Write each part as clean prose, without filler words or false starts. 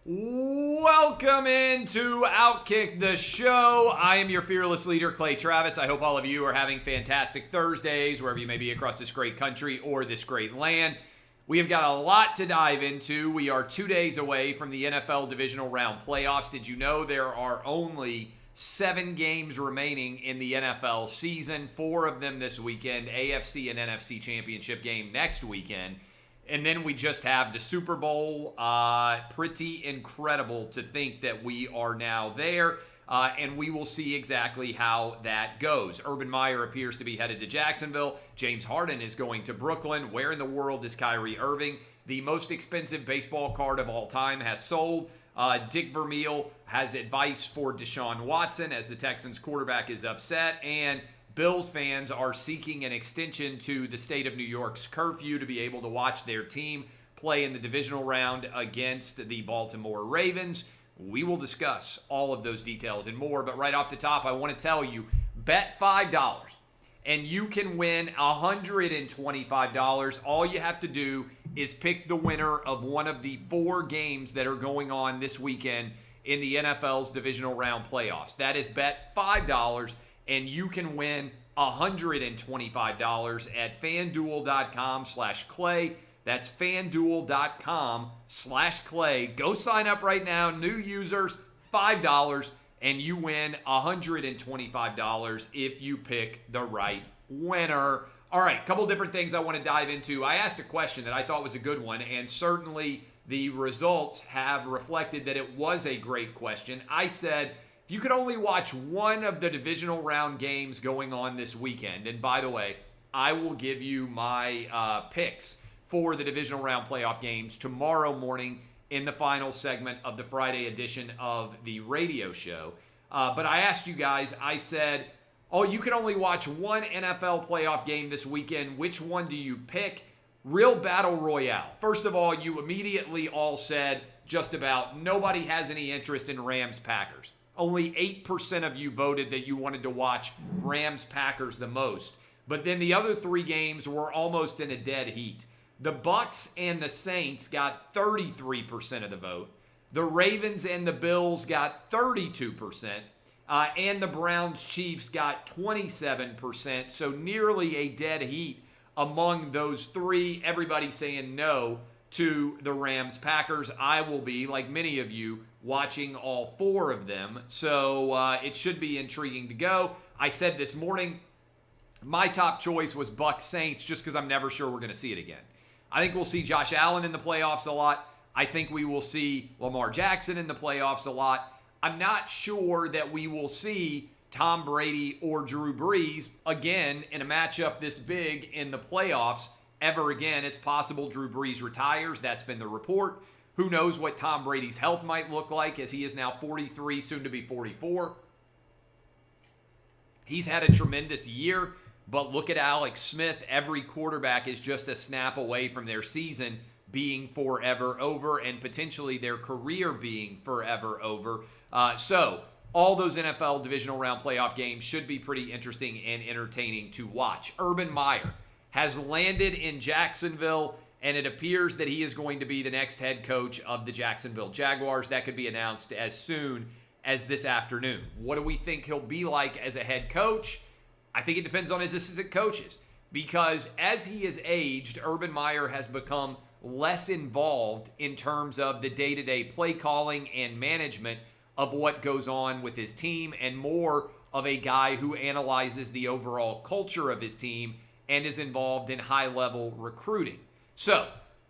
Welcome into OutKick the Show. I am your fearless leader, Clay Travis. I hope all of you are having fantastic Thursdays, wherever you may be across this great country or this great land. We have got a lot to dive into. We are 2 days away from the NFL divisional round playoffs. Did you know there are only 7 games remaining in the NFL season? 4 of them this weekend, AFC and NFC championship game next weekend. And then we just have the Super Bowl. Pretty incredible to think that we are now there. And we will see exactly how that goes. Urban Meyer appears to be headed to Jacksonville. James Harden is going to Brooklyn. Where in the world is Kyrie Irving? The most expensive baseball card of all time has sold. Dick Vermeil has advice for Deshaun Watson as the Texans quarterback is upset. And Bills fans are seeking an extension to the state of New York's curfew to be able to watch their team play in the divisional round against the Baltimore Ravens. We will discuss all of those details and more, but right off the top, I want to tell you, bet $5 and you can win $125. All you have to do is pick the winner of one of the 4 games that are going on this weekend in the NFL's divisional round playoffs. That is bet $5. And you can win $125 at FanDuel.com/Clay. That's FanDuel.com/Clay. Go sign up right now. New users, $5, and you win $125 if you pick the right winner. All right, couple different things I want to dive into. I asked a question that I thought was a good one, and certainly the results have reflected that it was a great question. I said, if you could only watch one of the divisional round games going on this weekend, and by the way, I will give you my picks for the divisional round playoff games tomorrow morning in the final segment of the Friday edition of the radio show. But I asked you guys, I said, oh, you can only watch one NFL playoff game this weekend. Which one do you pick? Real battle royale. First of all, you immediately all said just about nobody has any interest in Rams-Packers. Only 8% of you voted that you wanted to watch Rams-Packers the most. But then the other 3 games were almost in a dead heat. The Bucks and the Saints got 33% of the vote. The Ravens and the Bills got 32%. And the Browns-Chiefs got 27%. So nearly a dead heat among those 3. Everybody saying no to the Rams-Packers. I will be, like many of you, watching all 4 of them. So it should be intriguing to go. I said this morning, my top choice was Bucks-Saints just because I'm never sure we're going to see it again. I think we'll see Josh Allen in the playoffs a lot. I think we will see Lamar Jackson in the playoffs a lot. I'm not sure that we will see Tom Brady or Drew Brees again in a matchup this big in the playoffs ever again. It's possible Drew Brees retires. That's been the report. Who knows what Tom Brady's health might look like as he is now 43, soon to be 44. He's had a tremendous year, but look at Alex Smith. Every quarterback is just a snap away from their season being forever over and potentially their career being forever over. So all those NFL divisional round playoff games should be pretty interesting and entertaining to watch. Urban Meyer has landed in Jacksonville, and it appears that he is going to be the next head coach of the Jacksonville Jaguars. That could be announced as soon as this afternoon. What do we think he'll be like as a head coach? I think it depends on his assistant coaches, because as he has aged, Urban Meyer has become less involved in terms of the day-to-day play calling and management of what goes on with his team, and more of a guy who analyzes the overall culture of his team and is involved in high-level recruiting. So,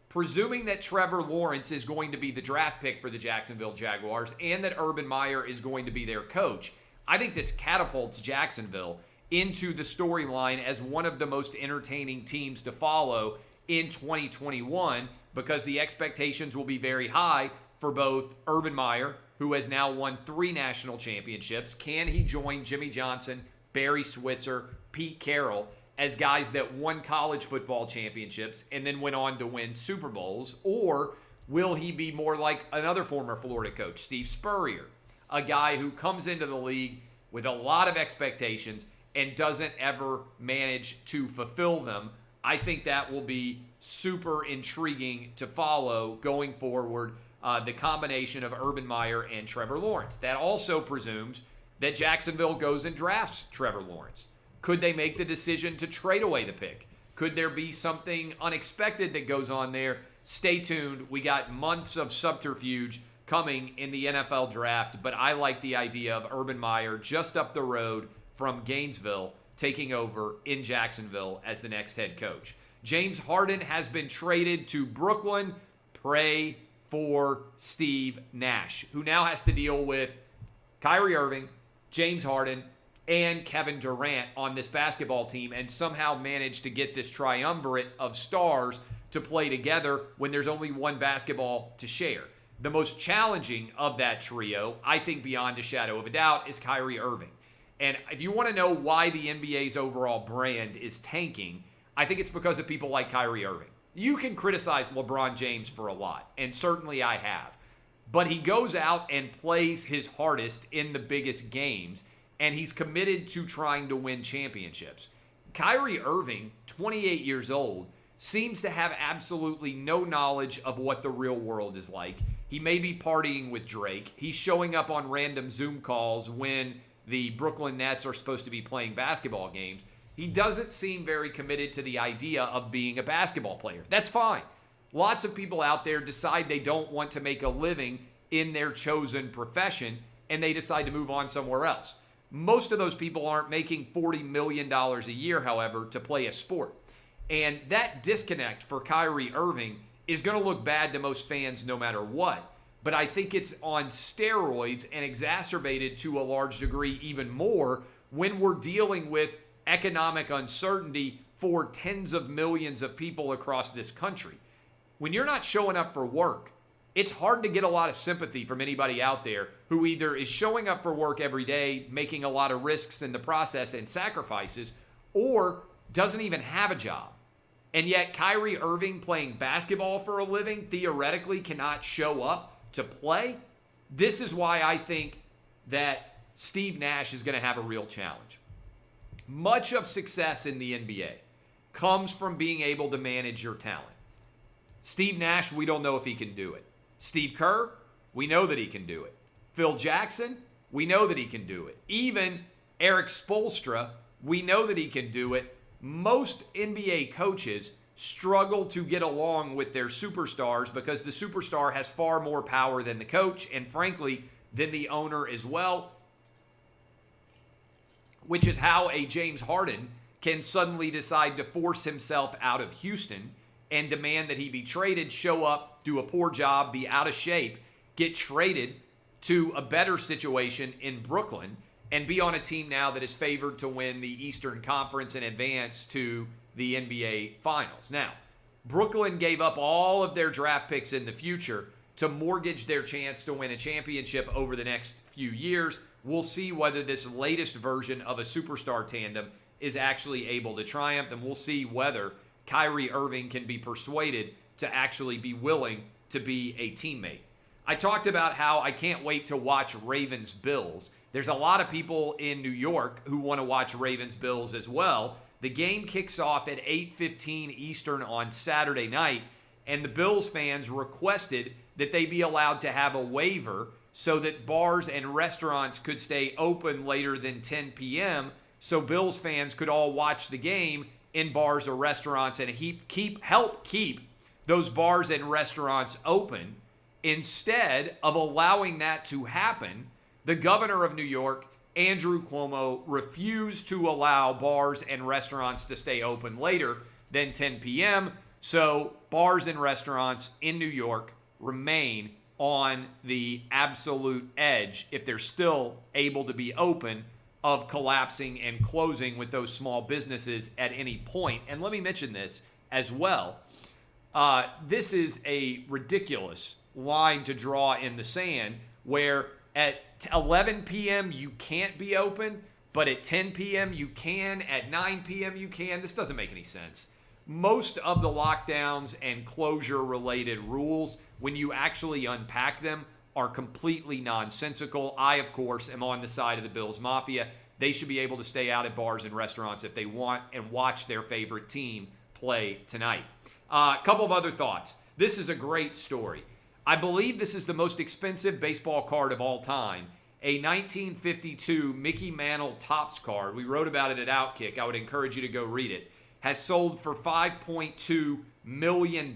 presuming that Trevor Lawrence is going to be the draft pick for the Jacksonville Jaguars and that Urban Meyer is going to be their coach, I think this catapults Jacksonville into the storyline as one of the most entertaining teams to follow in 2021, because the expectations will be very high for both Urban Meyer, who has now won 3 national championships. Can he join Jimmy Johnson, Barry Switzer, Pete Carroll as guys that won college football championships and then went on to win Super Bowls? Or will he be more like another former Florida coach, Steve Spurrier, a guy who comes into the league with a lot of expectations and doesn't ever manage to fulfill them? I think that will be super intriguing to follow going forward, the combination of Urban Meyer and Trevor Lawrence. That also presumes that Jacksonville goes and drafts Trevor Lawrence. Could they make the decision to trade away the pick? Could there be something unexpected that goes on there? Stay tuned. We got months of subterfuge coming in the NFL draft, but I like the idea of Urban Meyer just up the road from Gainesville taking over in Jacksonville as the next head coach. James Harden has been traded to Brooklyn. Pray for Steve Nash, who now has to deal with Kyrie Irving, James Harden, and Kevin Durant on this basketball team, and somehow manage to get this triumvirate of stars to play together when there's only one basketball to share. The most challenging of that trio, I think beyond a shadow of a doubt, is Kyrie Irving. And if you want to know why the NBA's overall brand is tanking, I think it's because of people like Kyrie Irving. You can criticize LeBron James for a lot, and certainly I have. But he goes out and plays his hardest in the biggest games, and he's committed to trying to win championships. Kyrie Irving, 28 years old, seems to have absolutely no knowledge of what the real world is like. He may be partying with Drake. He's showing up on random Zoom calls when the Brooklyn Nets are supposed to be playing basketball games. He doesn't seem very committed to the idea of being a basketball player. That's fine. Lots of people out there decide they don't want to make a living in their chosen profession, and they decide to move on somewhere else. Most of those people aren't making $40 million a year, however, to play a sport. And that disconnect for Kyrie Irving is going to look bad to most fans no matter what. But I think it's on steroids and exacerbated to a large degree even more when we're dealing with economic uncertainty for tens of millions of people across this country. When you're not showing up for work, it's hard to get a lot of sympathy from anybody out there who either is showing up for work every day, making a lot of risks in the process and sacrifices, or doesn't even have a job. And yet Kyrie Irving, playing basketball for a living, theoretically cannot show up to play. This is why I think that Steve Nash is going to have a real challenge. Much of success in the NBA comes from being able to manage your talent. Steve Nash, we don't know if he can do it. Steve Kerr, we know that he can do it. Phil Jackson, we know that he can do it. Even Eric Spoelstra, we know that he can do it. Most NBA coaches struggle to get along with their superstars because the superstar has far more power than the coach and, frankly, than the owner as well, which is how a James Harden can suddenly decide to force himself out of Houston and demand that he be traded, show up, do a poor job, be out of shape, get traded to a better situation in Brooklyn, and be on a team now that is favored to win the Eastern Conference and advance to the NBA Finals. Now, Brooklyn gave up all of their draft picks in the future to mortgage their chance to win a championship over the next few years. We'll see whether this latest version of a superstar tandem is actually able to triumph, and we'll see whether Kyrie Irving can be persuaded to actually be willing to be a teammate. I talked about how I can't wait to watch Ravens-Bills. There's a lot of people in New York who want to watch Ravens-Bills as well. The game kicks off at 8:15 Eastern on Saturday night, and the Bills fans requested that they be allowed to have a waiver so that bars and restaurants could stay open later than 10 p.m. so Bills fans could all watch the game in bars or restaurants and help keep those bars and restaurants open. Instead of allowing that to happen, the governor of New York, Andrew Cuomo, refused to allow bars and restaurants to stay open later than 10 p.m. So bars and restaurants in New York remain on the absolute edge, if they're still able to be open, of collapsing and closing with those small businesses at any point. And let me mention this as well. This is a ridiculous line to draw in the sand where at 11 p.m. you can't be open, but at 10 p.m. you can, at 9 p.m. you can. This doesn't make any sense. Most of the lockdowns and closure-related rules, when you actually unpack them, are completely nonsensical. I, of course, am on the side of the Bills Mafia. They should be able to stay out at bars and restaurants if they want and watch their favorite team play tonight. A couple of other thoughts. This is a great story. I believe this is the most expensive baseball card of all time. A 1952 Mickey Mantle Topps card. We wrote about it at OutKick. I would encourage you to go read it. Has sold for $5.2 million.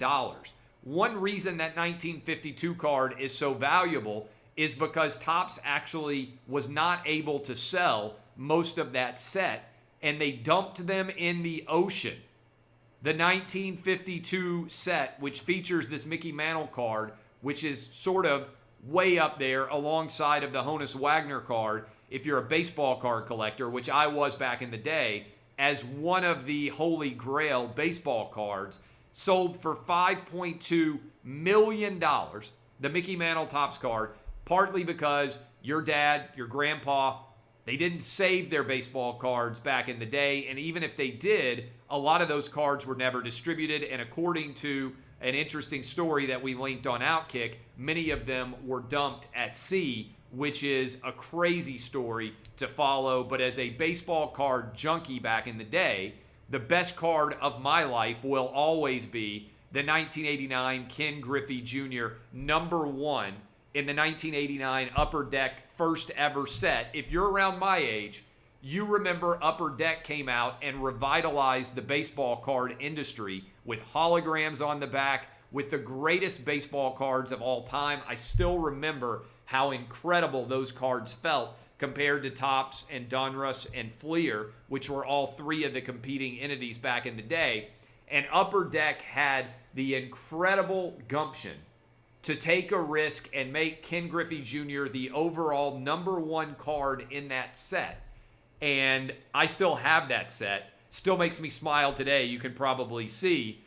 One reason that 1952 card is so valuable is because Topps actually was not able to sell most of that set, and they dumped them in the ocean. The 1952 set, which features this Mickey Mantle card, which is sort of way up there alongside of the Honus Wagner card, if you're a baseball card collector, which I was back in the day, as one of the holy grail baseball cards, sold for $5.2 million, the Mickey Mantle Topps card, partly because your dad, your grandpa, they didn't save their baseball cards back in the day, and even if they did, a lot of those cards were never distributed, and according to an interesting story that we linked on OutKick, many of them were dumped at sea, which is a crazy story to follow. But as a baseball card junkie back in the day, the best card of my life will always be the 1989 Ken Griffey Jr. #1 in the 1989 Upper Deck first ever set. If you're around my age, you remember Upper Deck came out and revitalized the baseball card industry with holograms on the back, with the greatest baseball cards of all time. I still remember how incredible those cards felt compared to Topps and Donruss and Fleer, which were all three of the competing entities back in the day. And Upper Deck had the incredible gumption to take a risk and make Ken Griffey Jr. the overall #1 card in that set. And I still have that set. Still makes me smile today, you can probably see.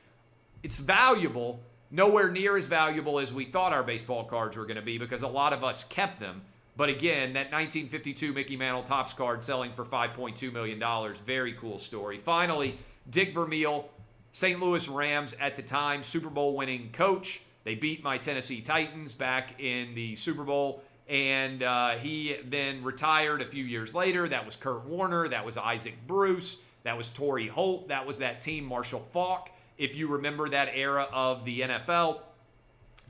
It's valuable, nowhere near as valuable as we thought our baseball cards were going to be, because a lot of us kept them. But again, that 1952 Mickey Mantle Topps card selling for $5.2 million. Very cool story. Finally, Dick Vermeil, St. Louis Rams at the time, Super Bowl winning coach. They beat my Tennessee Titans back in the Super Bowl. And he then retired a few years later. That was Kurt Warner. That was Isaac Bruce. That was Torrey Holt. That was that team, Marshall Faulk, if you remember that era of the NFL,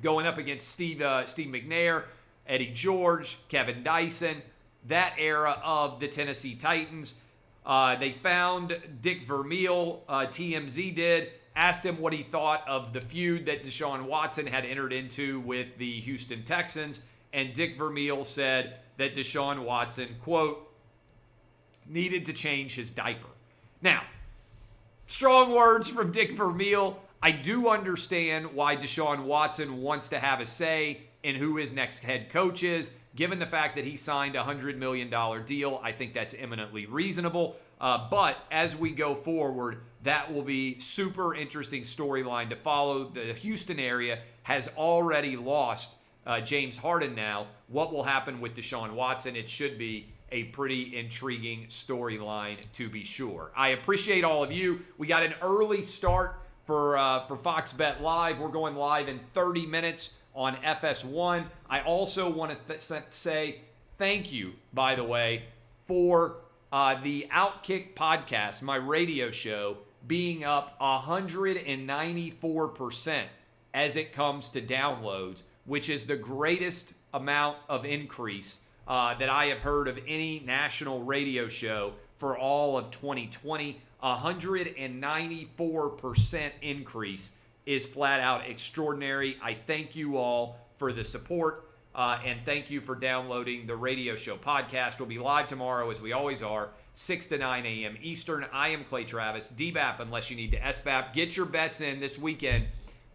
going up against Steve McNair, Eddie George, Kevin Dyson, that era of the Tennessee Titans. They found Dick Vermeil, TMZ did, asked him what he thought of the feud that Deshaun Watson had entered into with the Houston Texans. And Dick Vermeil said that Deshaun Watson, quote, needed to change his diaper. Now, strong words from Dick Vermeil. I do understand why Deshaun Watson wants to have a say in who his next head coach is. Given the fact that he signed a $100 million deal, I think that's eminently reasonable. But as we go forward, that will be super interesting storyline to follow. The Houston area has already lost James Harden now. What will happen with Deshaun Watson? It should be a pretty intriguing storyline, to be sure. I appreciate all of you. We got an early start for Fox Bet Live. We're going live in 30 minutes on FS1. I also want to say thank you, by the way, for the OutKick podcast, my radio show, being up 194% as it comes to downloads, which is the greatest amount of increase that I have heard of any national radio show for all of 2020. 194% increase is flat out extraordinary. I thank you all for the support, and thank you for downloading the radio show podcast. We'll be live tomorrow, as we always are, 6 to 9 a.m. Eastern. I am Clay Travis. DBAP unless you need to SBAP. Get your bets in this weekend.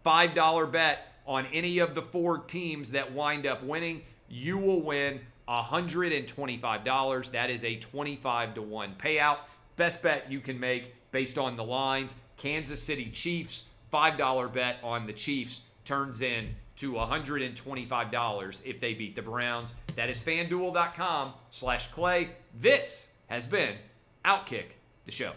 $5 bet on any of the 4 teams that wind up winning. You will win $125. That is a 25-1 payout. Best bet you can make based on the lines. Kansas City Chiefs, $5 bet on the Chiefs turns in to $125 if they beat the Browns. That is FanDuel.com/Clay. This has been OutKick the Show.